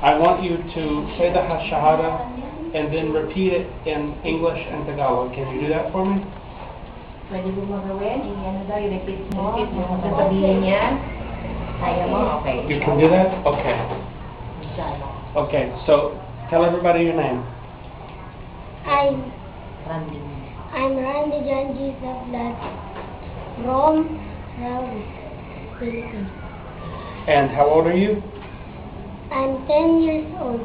I want you to say the Shahada and then repeat it in English and Tagalog. Can you do that for me? Pwede mo magawin, i-repeat mo, sasabihin niya. Kaya mo, okay. You can do that? Okay. Okay, so tell everybody your name. I'm Randy. Randy John Jesus Vlad from Saudi, Philippines. And how old are you? I'm 10 years old.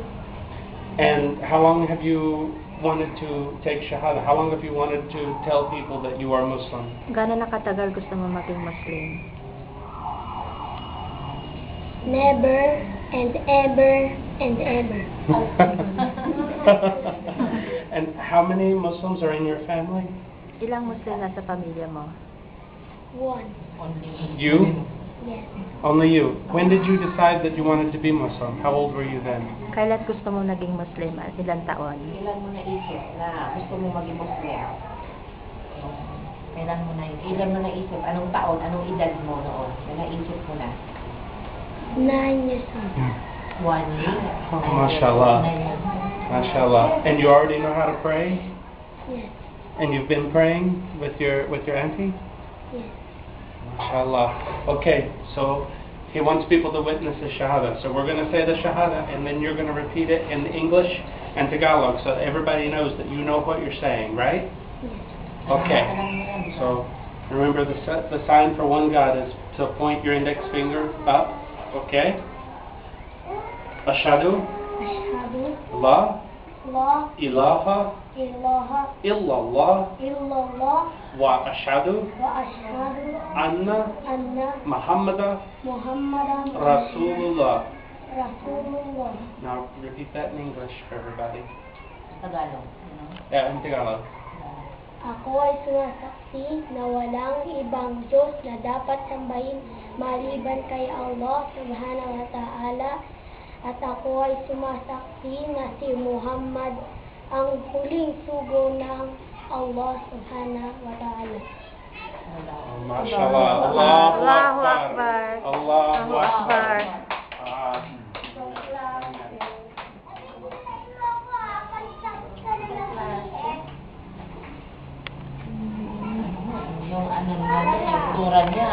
And how long have you wanted to take Shahada? How long have you wanted to tell people that you are Muslim? Gaano nakatagal gusto mo maging Muslim? Never and ever and ever. And how many Muslims are in your family? Ilang Muslim nasa pamilya mo? One. You? Yes. Only you. When did you decide that you wanted to be Muslim? How old were you then? Kailan gusto mo naging Muslim? Ilang taon? Kailan mo naisip na gusto mo maging Muslim? Kailan mo naisip? Anong taon? Anong edad mo noon? Na naisip mo na? 9 years old. 1 year. Oh, mashallah. Mashallah. And you already know how to pray? Yes. And you've been praying with your auntie? Yes. Mashallah. Okay, so he wants people to witness the Shahada. So we're going to say the Shahada, and then you're going to repeat it in English and Tagalog, so everybody knows that you know what you're saying, right? Yes. Okay. So remember the sign for one God is to point your index finger up. Okay. Ashhadu Ashhadu la la ilaha ilaha illallah illallah wa ashhadu wa ashhadu anna anna Muhammadan Muhammadan Rasulullah. Rasulullah. Now repeat that in English for everybody. Tagalog. Yeah, in Tagalog. Ako ay sumasaksi na walang ibang Diyos na dapat sambahin maliban kay Allah subhanahu wa ta'ala, at ako ay sumasaksi na si Muhammad ang huling sugo ng Allah subhanahu wa ta'ala. Oh, mashallah. Allahu Akbar. Allahu Akbar. Yung ano naman, yung tura niya,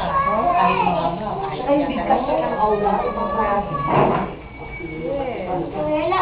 kahit mga kahit niya talaga. Wala